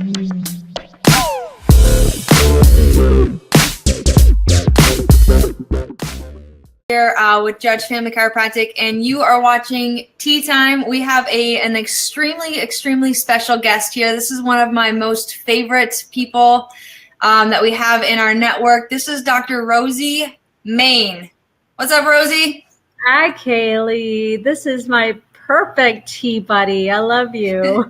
Here with Judge Family Chiropractic, and you are watching Tea Time. We have an extremely special guest here. This is one of my most favorite people that we have in our network. This is Dr. Rosie Main. What's up, Rosie? Hi, Kalie. This is my perfect tea buddy. I love you.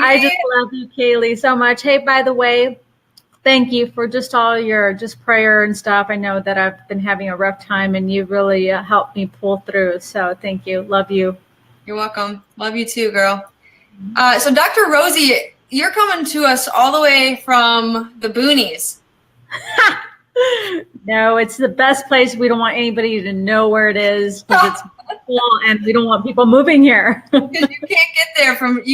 I just love you, Kalie, so much. Hey, by the way, thank you for just all your prayer and stuff. I know that I've been having a rough time, and you really helped me pull through. So thank you. Love you. You're welcome. Love you too, girl. So Dr. Rosie, you're coming to us all the way from the boonies. No, it's the best place. We don't want anybody to know where it is because it's cool, and we don't want people moving here. Because you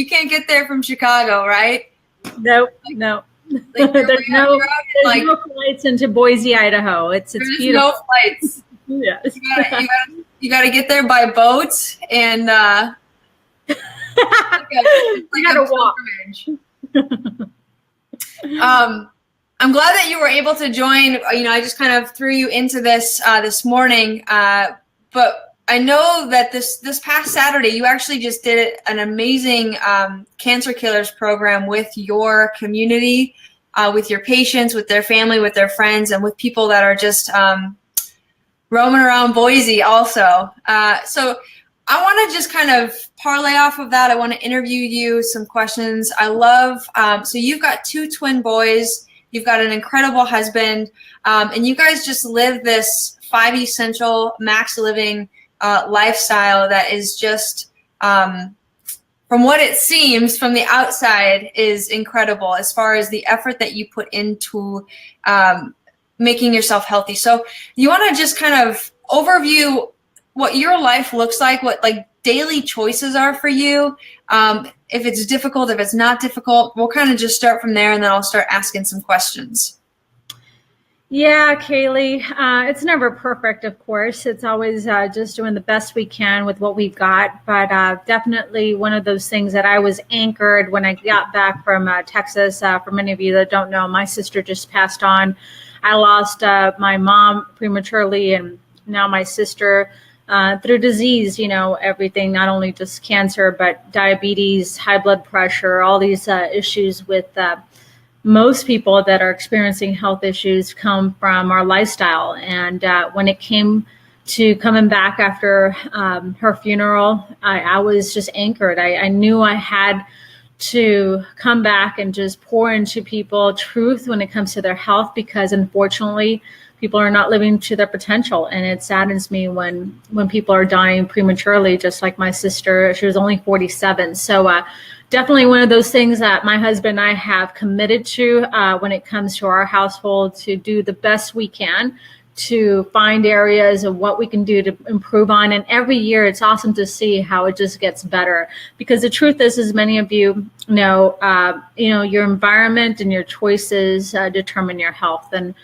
can't get there from Chicago, right? No. Like there's no flights into Boise, Idaho. It's beautiful. No flights. Yes. You gotta get there by boat, and you gotta walk. I'm glad that you were able to join. I just kind of threw you into this this morning, but I know that this past Saturday you actually just did an amazing Cancer Killers program with your community, with your patients, with their family, with their friends, and with people that are just roaming around Boise also. So I want to just kind of parlay off of that. I want to interview you some questions. I love, so you've got 2 twin boys. You've got an incredible husband, and you guys just live this 5 essential max living lifestyle that is just, from what it seems from the outside, is incredible as far as the effort that you put into making yourself healthy. So you want to just kind of overview what your life looks like, what like daily choices are for you. If it's difficult, if it's not difficult, we'll kind of just start from there, and then I'll start asking some questions. Yeah, Kalie, it's never perfect, of course. It's always just doing the best we can with what we've got. But definitely one of those things that I was anchored when I got back from Texas. For many of you that don't know, my sister just passed on. I lost my mom prematurely, and now my sister through disease, everything, not only just cancer, but diabetes, high blood pressure, all these issues with most people that are experiencing health issues come from our lifestyle. And when it came to coming back after her funeral, I was just anchored. I knew I had to come back and just pour into people truth when it comes to their health, because unfortunately, people are not living to their potential. And it saddens me when people are dying prematurely, just like my sister. She was only 47. So definitely one of those things that my husband and I have committed to when it comes to our household, to do the best we can to find areas of what we can do to improve on. And every year it's awesome to see how it just gets better, because the truth is, as many of you know, your environment and your choices determine your health. And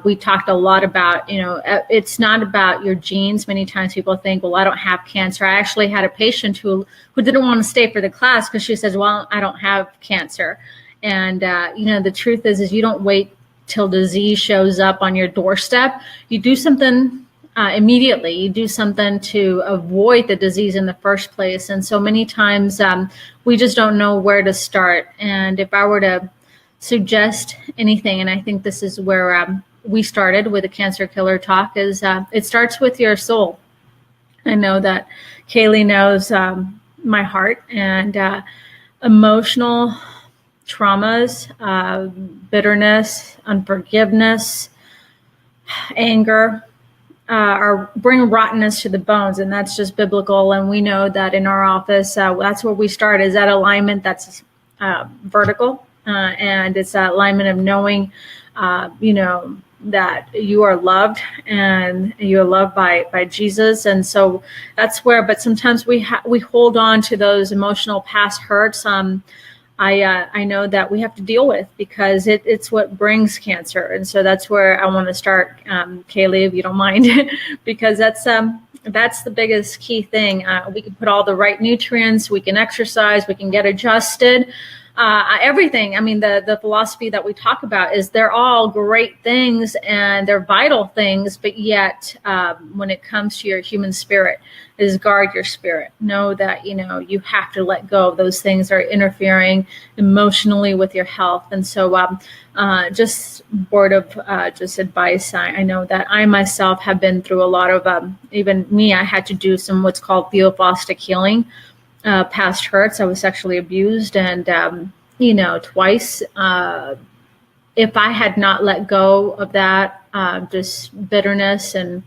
we talked a lot about, it's not about your genes. Many times people think, well, I don't have cancer. I actually had a patient who didn't want to stay for the class because she says, well, I don't have cancer. And, the truth is you don't wait till disease shows up on your doorstep. You do something immediately. You do something to avoid the disease in the first place. And so many times we just don't know where to start. And if I were to suggest anything, and I think this is where we started with the Cancer Killer Talk, is it starts with your soul. I know that Kalie knows my heart, and emotional traumas, bitterness, unforgiveness, anger bring rottenness to the bones, and that's just biblical. And we know that in our office, that's where we start, is that alignment that's vertical. And it's that alignment of knowing, that you are loved and you're loved by Jesus. And so that's where, but sometimes we hold on to those emotional past hurts. I know that we have to deal with, because it's what brings cancer. And so that's where I want to start, Kalie, if you don't mind, because that's the biggest key thing. We can put all the right nutrients, we can exercise, we can get adjusted. everything. I mean, the philosophy that we talk about is they're all great things and they're vital things, but yet when it comes to your human spirit, is guard your spirit. Know that, you have to let go of those things that are interfering emotionally with your health. And so just word of just advice. I know that I myself have been through a lot of, even me, I had to do some what's called theophostic healing. Past hurts. I was sexually abused, and twice. If I had not let go of that, just bitterness and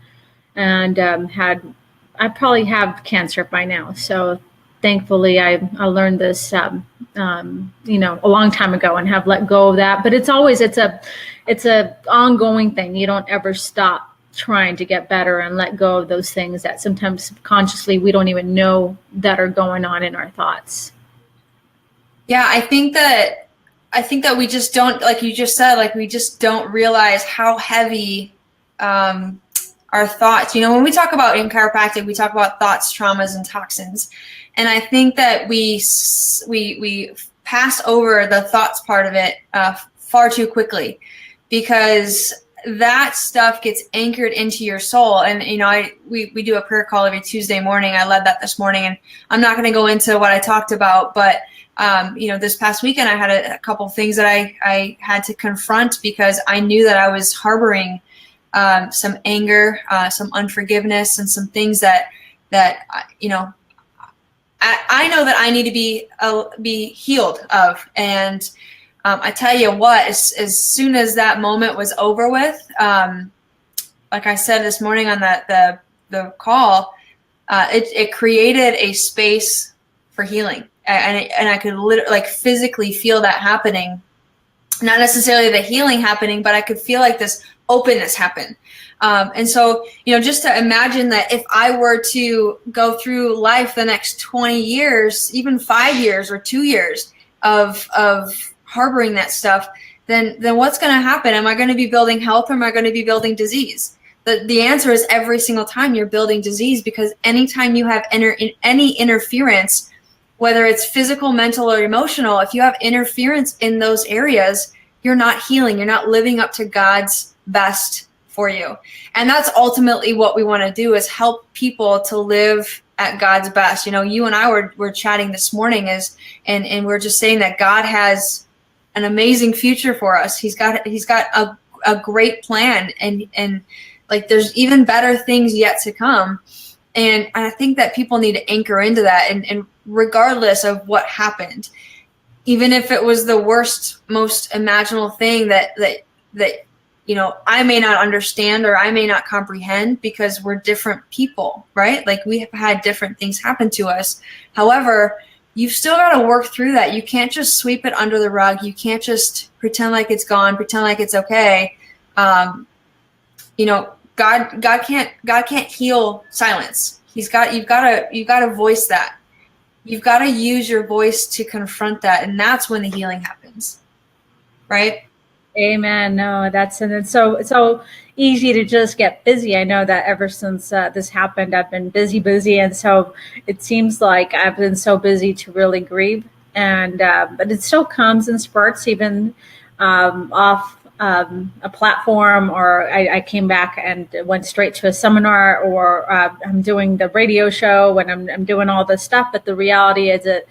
I probably have cancer by now. So thankfully, I learned this, a long time ago, and have let go of that. But it's a ongoing thing. You don't ever stop trying to get better and let go of those things that sometimes subconsciously we don't even know that are going on in our thoughts. Yeah, I think that we just don't, like you just said, like we just don't realize how heavy our thoughts, when we talk about in chiropractic, we talk about thoughts, traumas, and toxins. And I think that we pass over the thoughts part of it far too quickly, because that stuff gets anchored into your soul. And, we do a prayer call every Tuesday morning. I led that this morning, and I'm not going to go into what I talked about, but, this past weekend I had a couple of things that I had to confront, because I knew that I was harboring some anger, some unforgiveness, and some things that I know that I need to be healed of. And I tell you what, as soon as that moment was over with, like I said this morning on the call, it created a space for healing, and I could literally, physically feel that happening. Not necessarily the healing happening, but I could feel this openness happen. And so, just to imagine that if I were to go through life the next 20 years, even 5 years or 2 years of harboring that stuff, then what's going to happen? Am I going to be building health, or am I going to be building disease? The answer is every single time you're building disease, because anytime you have any interference, whether it's physical, mental, or emotional, if you have interference in those areas, you're not healing. You're not living up to God's best for you. And that's ultimately what we want to do, is help people to live at God's best. You and I were chatting this morning and we're just saying that God has an amazing future for us. He's got a great plan, and there's even better things yet to come. And I think that people need to anchor into that, and regardless of what happened, even if it was the worst, most imaginable thing that I may not understand or I may not comprehend, because we're different people, right? We have had different things happen to us. However, you've still got to work through that. You can't just sweep it under the rug. You can't just pretend like it's gone, pretend like it's okay. God can't heal silence. You've got to voice that. You've got to use your voice to confront that, and that's when the healing happens, right? Amen. No, and it's so easy to just get busy. I know that ever since this happened, I've been busy, and so it seems like I've been so busy to really grieve. And but it still comes in spurts, even off a platform, or I came back and went straight to a seminar, or I'm doing the radio show, and I'm doing all this stuff. But the reality is it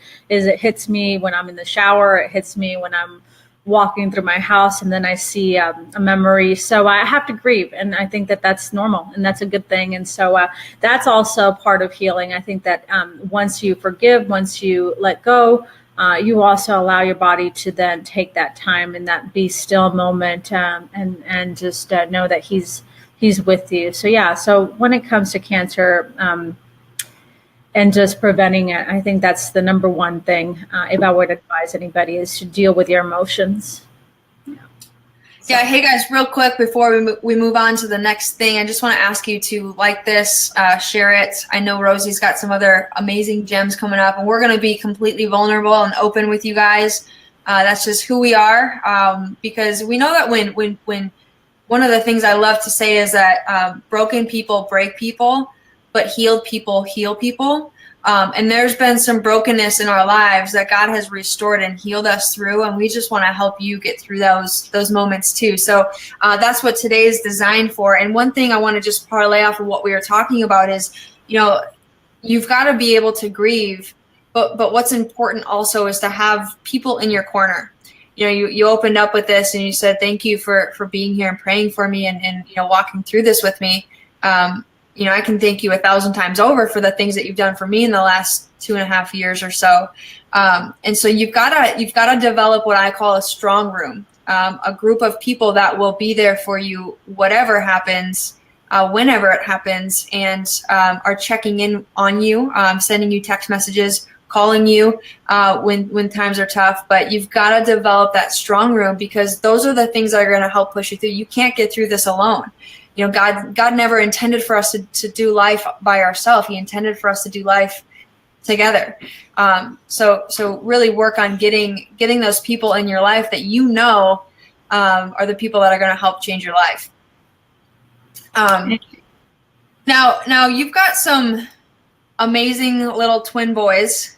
hits me when I'm in the shower. It hits me when I'm walking through my house, and then I see a memory. So I have to grieve, and I think that that's normal, and that's a good thing. And so that's also part of healing. I think that once you forgive, once you let go, you also allow your body to then take that time and that be still moment, and just know that he's with you. So yeah. So when it comes to cancer, and just preventing it, I think that's the number one thing. If I would advise anybody, is to deal with your emotions. Yeah. Hey guys, real quick before we move on to the next thing, I just want to ask you to like this, share it. I know Rosie's got some other amazing gems coming up, and we're going to be completely vulnerable and open with you guys. That's just who we are, because we know that when one of the things I love to say is that broken people break people, but healed people heal people. And there's been some brokenness in our lives that God has restored and healed us through. And we just want to help you get through those moments too. So that's what today is designed for. And one thing I want to just parlay off of what we were talking about is, you've got to be able to grieve, but what's important also is to have people in your corner. You opened up with this and you said, thank you for being here and praying for me and walking through this with me. I can thank you 1,000 times over for the things that you've done for me in the last 2.5 years or so. And so you've got to develop what I call a strong room, a group of people that will be there for you, whatever happens, whenever it happens, and are checking in on you, sending you text messages, calling you when times are tough. But you've got to develop that strong room, because those are the things that are going to help push you through. You can't get through this alone. God never intended for us to do life by ourselves. He intended for us to do life together. So really work on getting those people in your life that are the people that are going to help change your life. Now you've got some amazing little twin boys,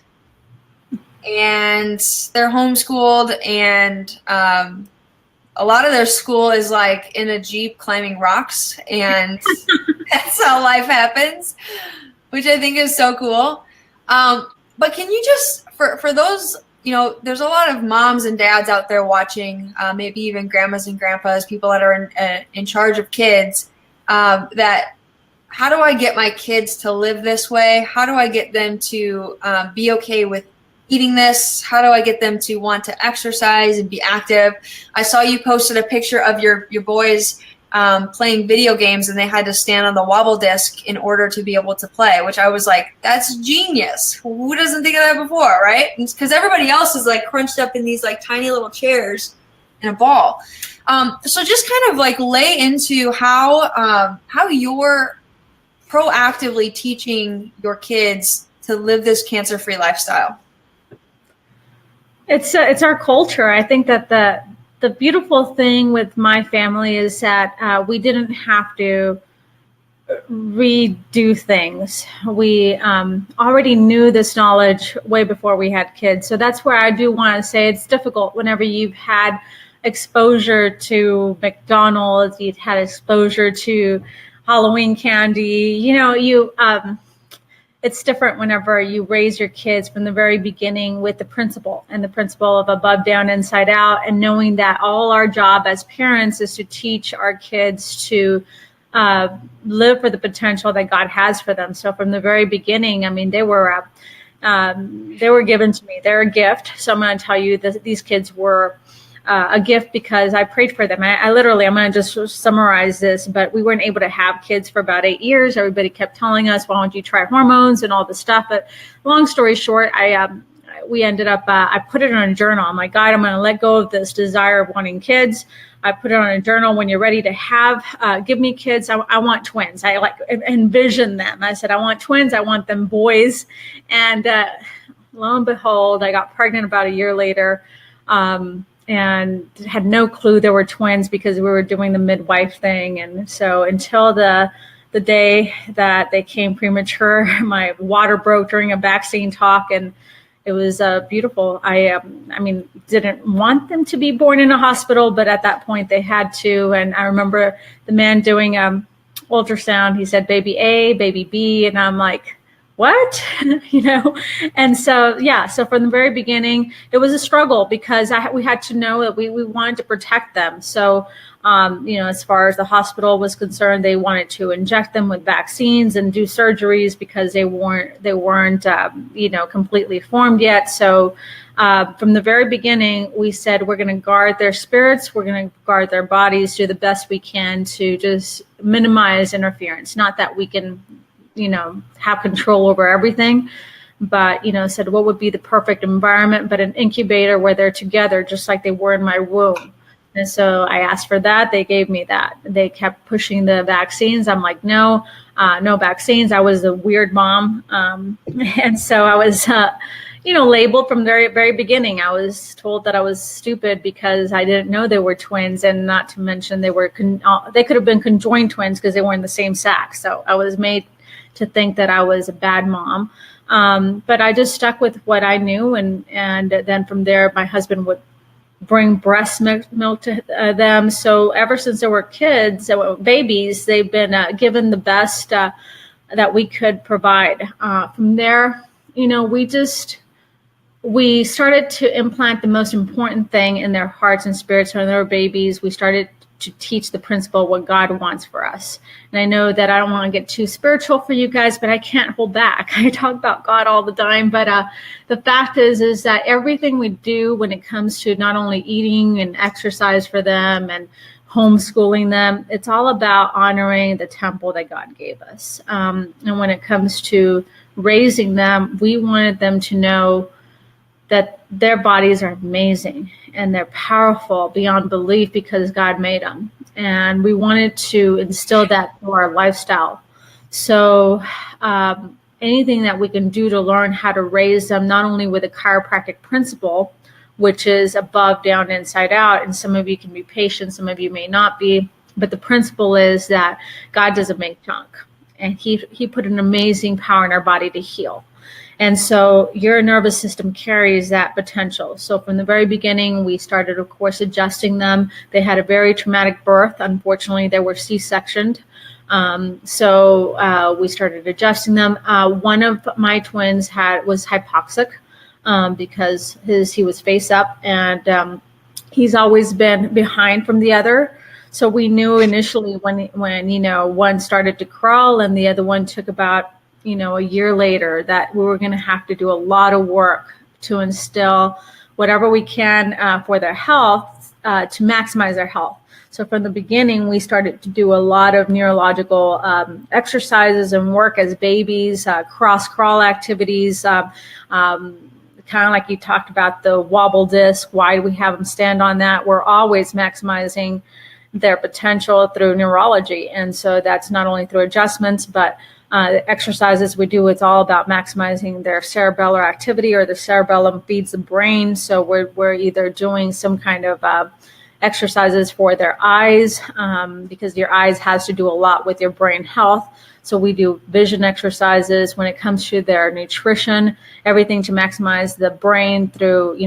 and they're homeschooled, and a lot of their school is like in a Jeep climbing rocks, and that's how life happens, which I think is so cool. But can you just, for those, there's a lot of moms and dads out there watching, maybe even grandmas and grandpas, people that are in charge of kids, that how do I get my kids to live this way? How do I get them to be okay with eating this? How do I get them to want to exercise and be active? I saw you posted a picture of your boys playing video games, and they had to stand on the wobble disc in order to be able to play, which I was like, that's genius. Who doesn't think of that before, right? Because everybody else is like crunched up in these like tiny little chairs and a ball. So just kind of like lay into how you're proactively teaching your kids to live this cancer-free lifestyle. It's our culture. I think that the beautiful thing with my family is that we didn't have to redo things. We already knew this knowledge way before we had kids. So that's where I do want to say it's difficult whenever you've had exposure to McDonald's, you've had exposure to Halloween candy. It's different whenever you raise your kids from the very beginning with the principle of above, down, inside out, and knowing that all our job as parents is to teach our kids to live for the potential that God has for them. So from the very beginning, I mean, they were given to me. They're a gift. So I'm going to tell you that these kids were a gift because I prayed for them. I'm going to just summarize this, but we weren't able to have kids for about 8 years. Everybody kept telling us, why don't you try hormones and all this stuff? But long story short, we ended up, I put it on a journal. I'm like, God, I'm going to let go of this desire of wanting kids. I put it on a journal. When you're ready to give me kids, I want twins. I like envision them. I said, I want twins. I want them boys. And lo and behold, I got pregnant about a year later. And had no clue there were twins because we were doing the midwife thing. And so until the day that they came premature, my water broke during a vaccine talk, and it was beautiful. I didn't want them to be born in a hospital, but at that point they had to. And I remember the man doing ultrasound. He said, baby A, baby B. And I'm like, what? And so, so from the very beginning, it was a struggle because we had to know that we wanted to protect them. So, as far as the hospital was concerned, they wanted to inject them with vaccines and do surgeries because they weren't completely formed yet. So, from the very beginning, we said, we're going to guard their spirits. We're going to guard their bodies, do the best we can to just minimize interference. Not that we can have control over everything, but, said what would be the perfect environment, but an incubator where they're together, just like they were in my womb. And so I asked for that. They gave me that. They kept pushing the vaccines. I'm like, no vaccines. I was a weird mom. And so I was, labeled from the very, very beginning. I was told that I was stupid because I didn't know they were twins, and not to mention they could have been conjoined twins because they were in the same sack. So I was made to think that I was a bad mom. But I just stuck with what I knew. And then from there, my husband would bring breast milk to them. So ever since they were kids, babies, they've been given the best that we could provide. From there, we started to implant the most important thing in their hearts and spirits when they were babies. We started to teach the principle what God wants for us. And I know that I don't want to get too spiritual for you guys, but I can't hold back. I talk about God all the time, but the fact is that everything we do when it comes to not only eating and exercise for them and homeschooling them, it's all about honoring the temple that God gave us. And when it comes to raising them, we wanted them to know that their bodies are amazing and they're powerful beyond belief because God made them. And we wanted to instill that through our lifestyle. So anything that we can do to learn how to raise them, not only with a chiropractic principle, which is above, down, inside out, and some of you can be patient, some of you may not be, but the principle is that God doesn't make junk. And he put an amazing power in our body to heal. And so your nervous system carries that potential. So from the very beginning, we started, of course, adjusting them. They had a very traumatic birth. Unfortunately, they were C-sectioned. So we started adjusting them. One of my twins was hypoxic because he was face up, and he's always been behind from the other. So we knew initially when one started to crawl and the other one took about a year later, that we were going to have to do a lot of work to instill whatever we can for their health, to maximize their health. So from the beginning, we started to do a lot of neurological exercises and work as babies, cross crawl activities, kind of like you talked about the wobble disc. Why do we have them stand on that? We're always maximizing their potential through neurology. And so that's not only through adjustments, but the exercises we do, it's all about maximizing their cerebellar activity, or the cerebellum feeds the brain. So we're either doing some kind of exercises for their eyes, because your eyes has to do a lot with your brain health. So we do vision exercises. When it comes to their nutrition, everything to maximize the brain through,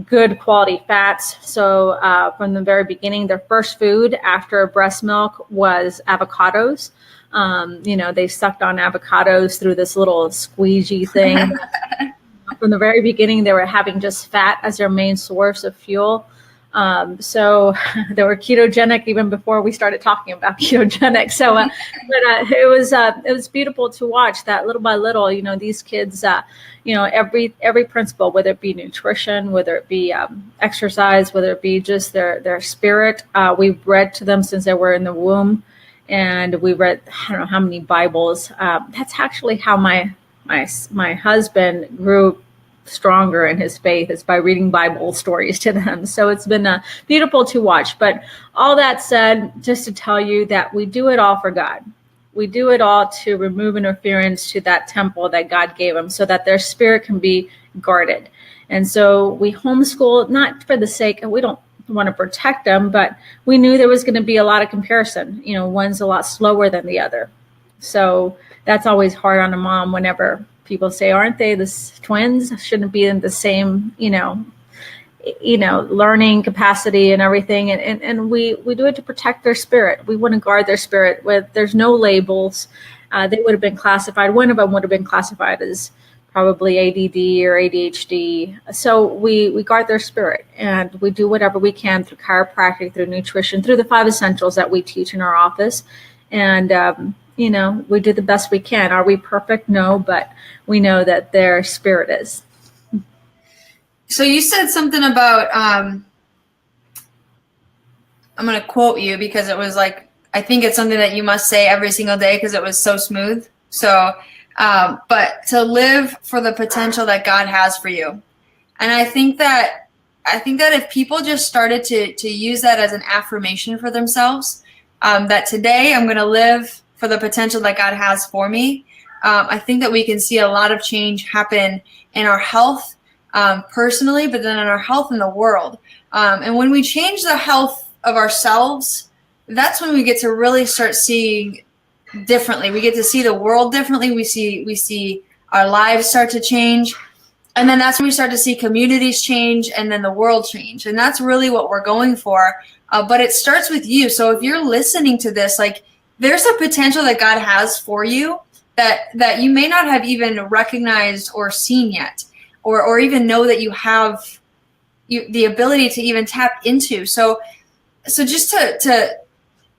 good quality fats. So from the very beginning, their first food after breast milk was avocados. They sucked on avocados through this little squeegee thing. From the very beginning, they were having just fat as their main source of fuel. So they were ketogenic even before we started talking about ketogenic. So, it was beautiful to watch that little by little, these kids, every principle, whether it be nutrition, whether it be exercise, whether it be just their spirit, we've read to them since they were in the womb. And we read, I don't know how many Bibles. That's actually how my husband grew stronger in his faith, is by reading Bible stories to them. So it's been beautiful to watch. But all that said, just to tell you that we do it all for God. We do it all to remove interference to that temple that God gave them, so that their spirit can be guarded. And so we homeschool, not for the sake, and we don't want to protect them, but we knew there was going to be a lot of comparison. One's a lot slower than the other. So that's always hard on a mom whenever people say, aren't they the twins? Shouldn't be in the same, learning capacity and everything. And we do it to protect their spirit. We want to guard their spirit. There's no labels. They would have been classified. One of them would have been classified as probably ADD or ADHD. So we guard their spirit, and we do whatever we can through chiropractic, through nutrition, through the 5 essentials that we teach in our office. And, we do the best we can. Are we perfect? No, but we know that their spirit is. So you said something about, I'm going to quote you because it was like, I think it's something that you must say every single day because it was so smooth. So, but to live for the potential that God has for you. And I think that if people just started to use that as an affirmation for themselves, that today I'm going to live for the potential that God has for me. I think that we can see a lot of change happen in our health personally, but then in our health in the world. And when we change the health of ourselves, that's when we get to really start seeing differently. We get to see the world differently. We see our lives start to change. And then that's when we start to see communities change and then the world change. And that's really what we're going for. But it starts with you. So if you're listening to this, like, there's a potential that God has for you that you may not have even recognized or seen yet, or even know that you have the ability to even tap into. So just to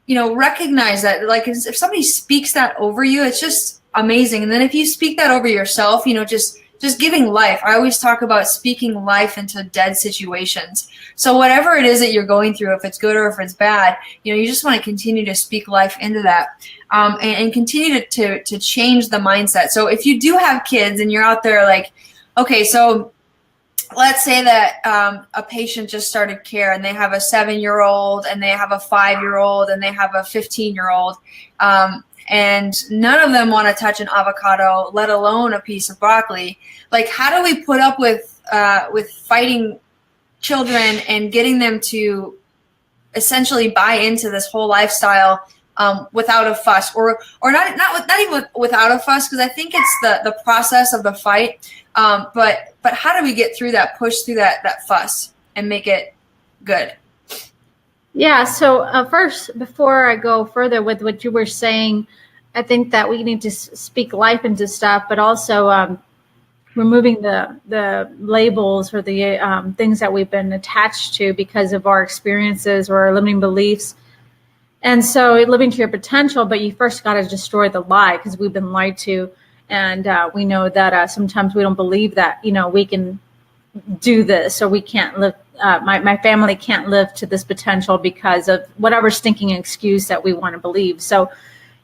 recognize that, like, if somebody speaks that over you, it's just amazing. And then if you speak that over yourself, just giving life. I always talk about speaking life into dead situations. So whatever it is that you're going through, if it's good or if it's bad, you just want to continue to speak life into that, and continue to change the mindset. So if you do have kids and you're out there like, okay, so let's say that a patient just started care and they have a 7-year-old and they have a 5-year-old and they have a 15-year-old. And none of them want to touch an avocado, let alone a piece of broccoli. Like, how do we put up with fighting children and getting them to essentially buy into this whole lifestyle without a fuss, or not even without a fuss? Because I think it's the process of the fight. But how do we get through that, push through that fuss and make it good? Yeah. So first, before I go further with what you were saying, I think that we need to speak life into stuff, but also removing the labels or the things that we've been attached to because of our experiences or our limiting beliefs. And so living to your potential, but you first got to destroy the lie, because we've been lied to. And we know that sometimes we don't believe that, we can do this, or we can't live. My family can't live to this potential because of whatever stinking excuse that we want to believe. So,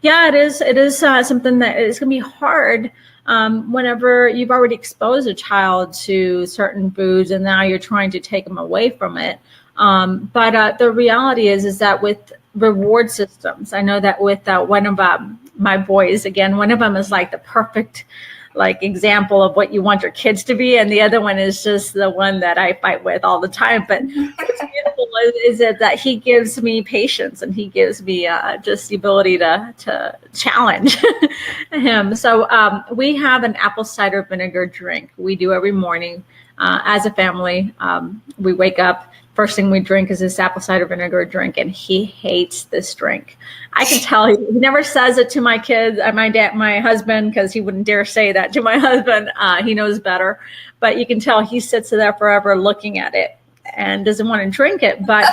yeah, it is something that is going to be hard whenever you've already exposed a child to certain foods and now you're trying to take them away from it. But the reality is that with reward systems, I know that with one of my boys, again, one of them is like the perfect example of what you want your kids to be, and the other one is just the one that I fight with all the time. But what's beautiful is that he gives me patience, and he gives me just the ability to challenge him. So we have an apple cider vinegar drink we do every morning as a family. We wake up, first thing we drink is this apple cider vinegar drink, and he hates this drink. I can tell he never says it to my kids, my husband, because he wouldn't dare say that to my husband. He knows better, but you can tell he sits there forever looking at it and doesn't want to drink it. But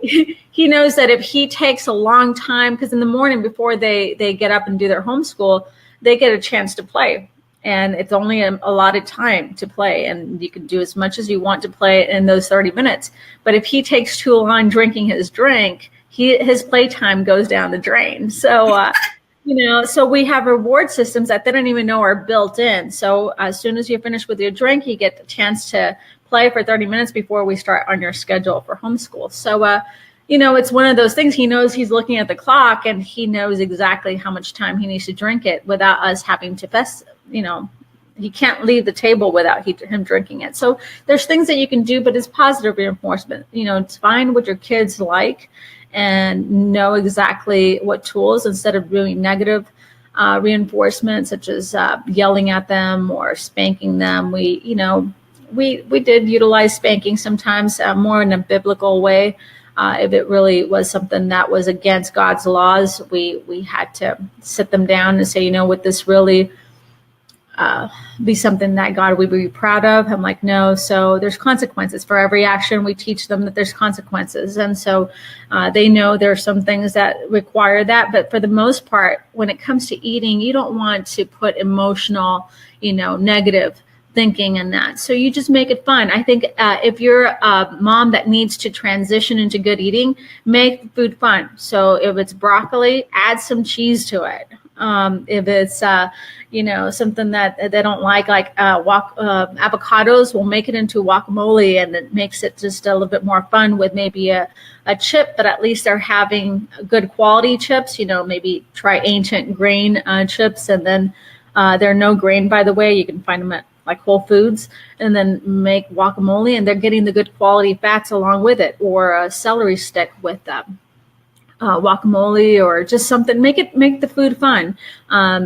he knows that if he takes a long time, because in the morning before they get up and do their homeschool, they get a chance to play. And it's only a allotted time to play, and you can do as much as you want to play in those 30 minutes. But if he takes too long drinking his drink, his playtime goes down the drain. So, so we have reward systems that they don't even know are built in. So as soon as you finish with your drink, you get the chance to play for 30 minutes before we start on your schedule for homeschool. So, it's one of those things. He knows he's looking at the clock, and he knows exactly how much time he needs to drink it without us having to he can't leave the table without him drinking it. So there's things that you can do, but it's positive reinforcement. It's find what your kids like and know exactly what tools, instead of doing negative reinforcement, such as yelling at them or spanking them. We did utilize spanking sometimes more in a biblical way. If it really was something that was against God's laws, we had to sit them down and say, would this really be something that God would be proud of? I'm like, no. So there's consequences for every action. We teach them that there's consequences. And so they know there are some things that require that. But for the most part, when it comes to eating, you don't want to put emotional, negative thinking in that. So you just make it fun. I think if you're a mom that needs to transition into good eating, make food fun. So if it's broccoli, add some cheese to it. If it's, something that they don't like avocados, we'll make it into guacamole, and it makes it just a little bit more fun with maybe a chip, but at least they're having good quality chips. Maybe try ancient grain chips, and then they're no grain, by the way. You can find them at Whole Foods, and then make guacamole, and they're getting the good quality fats along with it, or a celery stick with guacamole or just something, make the food fun.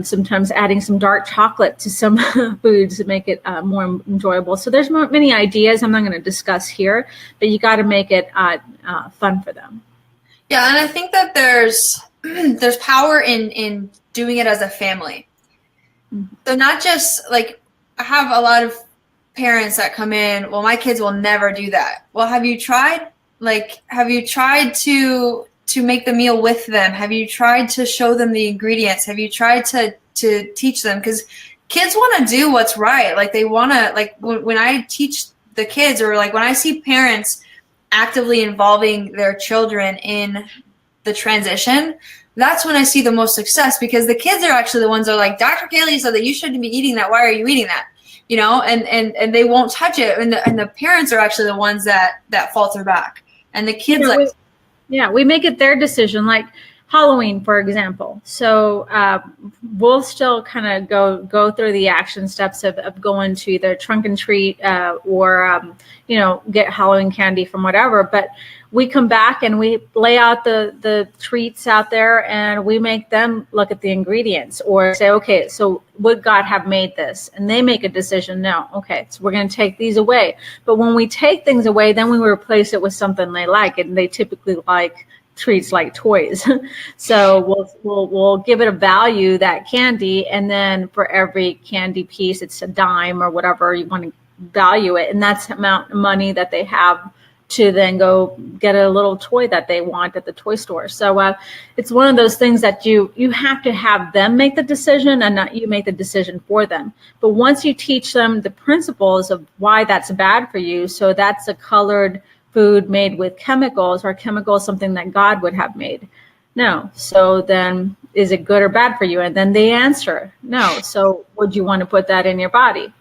Sometimes adding some dark chocolate to some foods to make it more enjoyable. So there's many ideas I'm not going to discuss here, but you got to make it fun for them. Yeah, and I think that there's power in doing it as a family. Mm-hmm. So not just like, I have a lot of parents that come in, well, my kids will never do that. Well, have you tried? Like, have you tried to make the meal with them? Have you tried to show them the ingredients? Have you tried to teach them? Because kids want to do what's right. Like, they want to, like, when I teach the kids, or like when I see parents actively involving their children in the transition, that's when I see the most success, because the kids are actually the ones that are like, Dr. Kalie said that you shouldn't be eating that. Why are you eating that? You know, and they won't touch it. And the parents are actually the ones that falter back. And the kids we make it their decision, like Halloween, for example. So we'll still kind of go through the action steps of going to either trunk and treat or, get Halloween candy from whatever. But we come back and we lay out the treats out there, and we make them look at the ingredients or say, okay, so would God have made this? And they make a decision. No. Okay, so we're going to take these away. But when we take things away, then we replace it with something they like, and they typically like treats like toys. So we'll give it a value, that candy, and then for every candy piece, it's a dime or whatever you want to value it, and that's the amount of money that they have to then go get a little toy that they want at the toy store. So it's one of those things that you have to have them make the decision and not you make the decision for them. But once you teach them the principles of why that's bad for you, so that's a colored food made with chemicals, or chemicals something that God would have made. No. So then is it good or bad for you? And then they answer no. So would you want to put that in your body?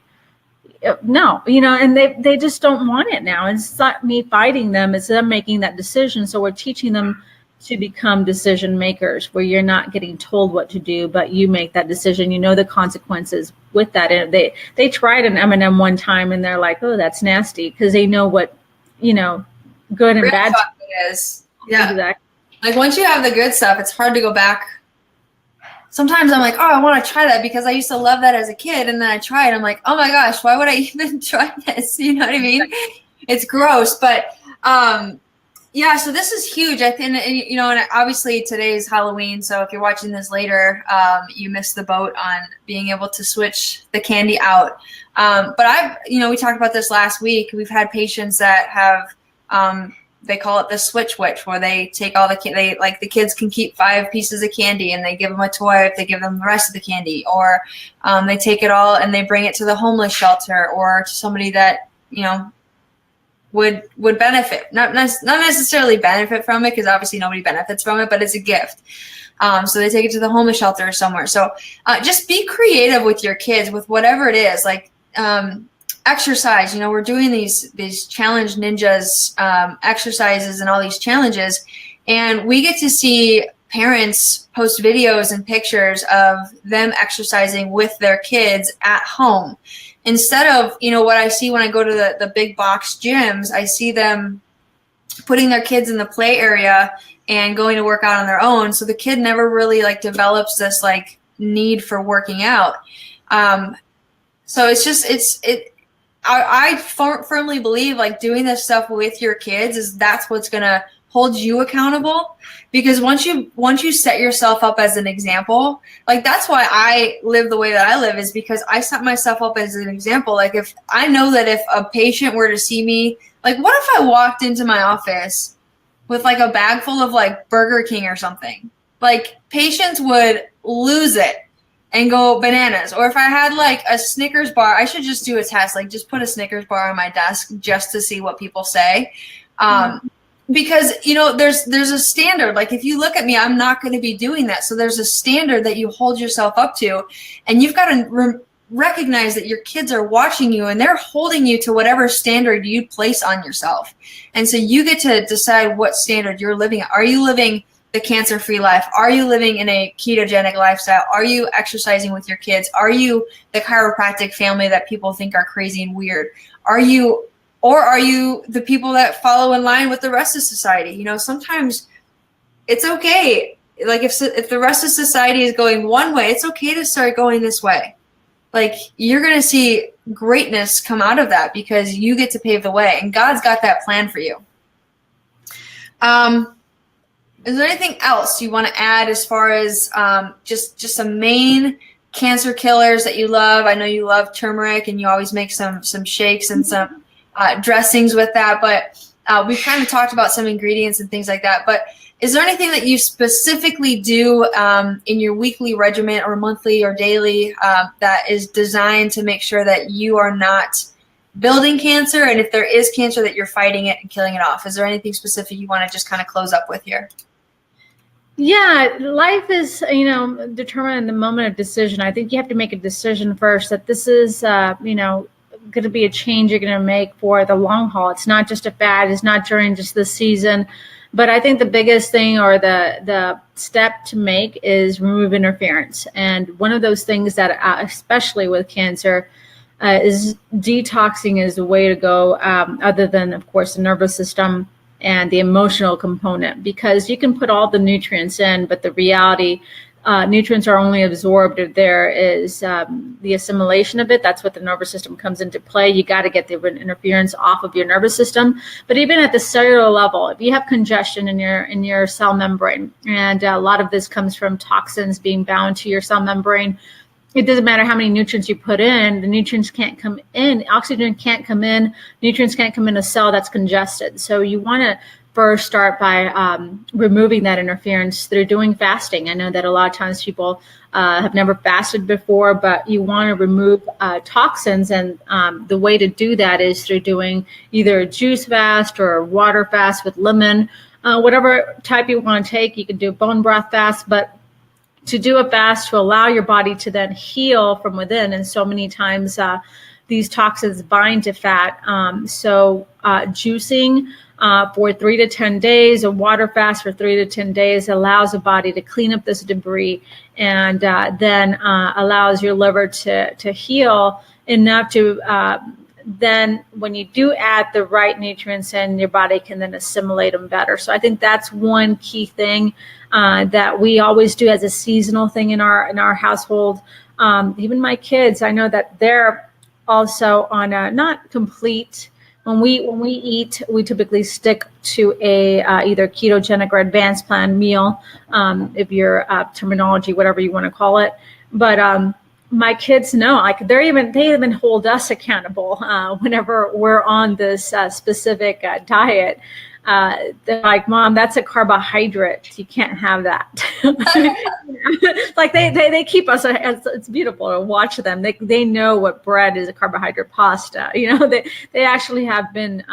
No, and they just don't want it now. It's not me fighting them, it's them making that decision. So we're teaching them to become decision makers, where you're not getting told what to do, but you make that decision. The consequences with that. And they tried an M&M one time, and they're like, oh, that's nasty, because they know what, good and bad is. Yeah. Exactly. Like, once you have the good stuff, it's hard to go back. Sometimes I'm like, oh, I want to try that because I used to love that as a kid. And then I try it. I'm like, oh my gosh, why would I even try this? You know what I mean? It's gross. But yeah, so this is huge. I think, and obviously today is Halloween. So if you're watching this later, you missed the boat on being able to switch the candy out. But we talked about this last week. We've had patients that have, they call it the switch witch, where they take all the kids can keep 5 pieces of candy, and they give them a toy if they give them the rest of the candy, or they take it all and they bring it to the homeless shelter or to somebody that would benefit, not necessarily benefit from it, because obviously nobody benefits from it, but it's a gift. So they take it to the homeless shelter or somewhere. So just be creative with your kids with whatever it is, like exercise. We're doing these challenge ninjas exercises and all these challenges, and we get to see parents post videos and pictures of them exercising with their kids at home, instead of what I see when I go to the big box gyms. I see them putting their kids in the play area and going to work out on their own, so the kid never really develops this need for working out. So I firmly believe doing this stuff with your kids that's what's going to hold you accountable, because once you set yourself up as an example, that's why I live the way that I live, is because I set myself up as an example. If I know that if a patient were to see me, what if I walked into my office with a bag full of Burger King or something, patients would lose it and go bananas. Or if I had a Snickers bar, I should just do a test, just put a Snickers bar on my desk just to see what people say. Because, there's a standard. If you look at me, I'm not going to be doing that. So there's a standard that you hold yourself up to, and you've got to recognize that your kids are watching you, and they're holding you to whatever standard you place on yourself. And so you get to decide what standard you're living at. Are you living the cancer-free life? Are you living in a ketogenic lifestyle? Are you exercising with your kids? Are you the chiropractic family that people think are crazy and weird? Are you the people that follow in line with the rest of society? Sometimes it's okay. Like if the rest of society is going one way, it's okay to start going this way. Like you're going to see greatness come out of that because you get to pave the way and God's got that plan for you. Is there anything else you want to add as far as just some main cancer killers that you love? I know you love turmeric and you always make some shakes and some dressings with that, but we've kind of talked about some ingredients and things like that. But is there anything that you specifically do in your weekly regimen or monthly or daily that is designed to make sure that you are not building cancer, and if there is cancer, that you're fighting it and killing it off? Is there anything specific you want to just kind of close up with here? Yeah, life is, determined in the moment of decision. I think you have to make a decision first that this is, going to be a change you're going to make for the long haul. It's not just a fad. It's not during just this season. But I think the biggest thing or the step to make is remove interference. And one of those things that, especially with cancer, is detoxing is the way to go, other than, of course, the nervous system and the emotional component, because you can put all the nutrients in, but the reality, nutrients are only absorbed if there is the assimilation of it. That's what the nervous system comes into play. You got to get the interference off of your nervous system. But even at the cellular level, if you have congestion in your cell membrane, and a lot of this comes from toxins being bound to your cell membrane, it doesn't matter how many nutrients you put in, the nutrients can't come in, oxygen can't come in, nutrients can't come in a cell that's congested. So you want to first start by removing that interference through doing fasting. I know that a lot of times people have never fasted before, but you want to remove toxins. And the way to do that is through doing either a juice fast or a water fast with lemon, whatever type you want to take. You can do a bone broth fast, but to do a fast to allow your body to then heal from within. And so many times these toxins bind to fat. So juicing for 3 to 10 days, a water fast for 3 to 10 days allows the body to clean up this debris, and then allows your liver to heal enough to then when you do add the right nutrients in, your body can then assimilate them better. So I think that's one key thing that we always do as a seasonal thing in our household. Even my kids, I know that they're also on a not complete. When we eat, we typically stick to a either ketogenic or advanced plan meal, if your terminology, whatever you want to call it. But my kids know, like they even hold us accountable whenever we're on this specific diet. They're like, Mom, that's a carbohydrate. You can't have that. Like they keep us. It's beautiful to watch them. They know what bread is, a carbohydrate pasta. They actually have been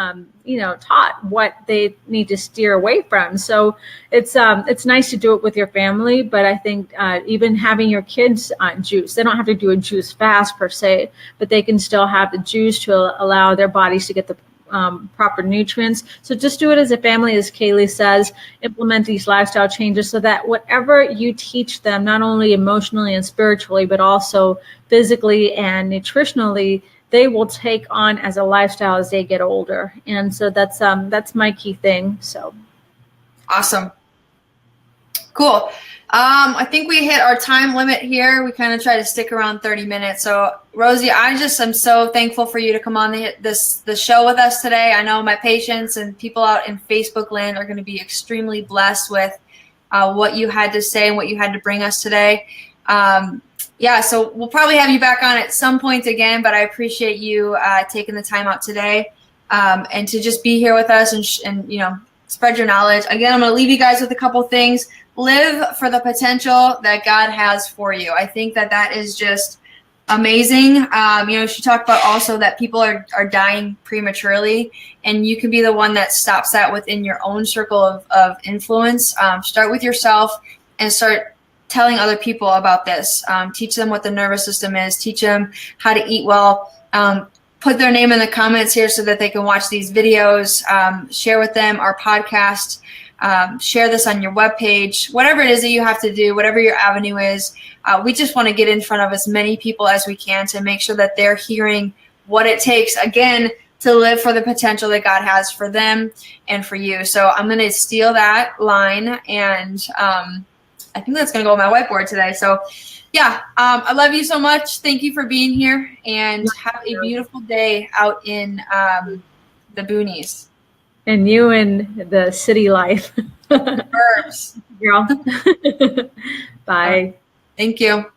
taught what they need to steer away from. So it's nice to do it with your family. But I think even having your kids juice, they don't have to do a juice fast per se, but they can still have the juice to allow their bodies to get the proper nutrients. So just do it as a family, as Kalie says, implement these lifestyle changes so that whatever you teach them, not only emotionally and spiritually, but also physically and nutritionally, they will take on as a lifestyle as they get older. And so that's my key thing. So awesome. Cool. I think we hit our time limit here. We kind of try to stick around 30 minutes. So Rosie, I just am so thankful for you to come on the show with us today. I know my patients and people out in Facebook land are going to be extremely blessed with what you had to say and what you had to bring us today. So we'll probably have you back on at some point again, but I appreciate you taking the time out today and to just be here with us and spread your knowledge. Again, I'm going to leave you guys with a couple things. Live for the potential that God has for you. I think that is just amazing. She talked about also that people are dying prematurely, and you can be the one that stops that within your own circle of influence. Start with yourself and start telling other people about this. Teach them what the nervous system is. Teach them how to eat well. Put their name in the comments here so that they can watch these videos. Share with them our podcast. Share this on your webpage, whatever it is that you have to do, whatever your avenue is. We just want to get in front of as many people as we can to make sure that they're hearing what it takes. Again, to live for the potential that God has for them and for you. So I'm going to steal that line, and I think that's going to go on my whiteboard today. So yeah, I love you so much. Thank you for being here, and have a beautiful day out in the boonies. And you in the city life. The burbs. Girl. Bye. Thank you.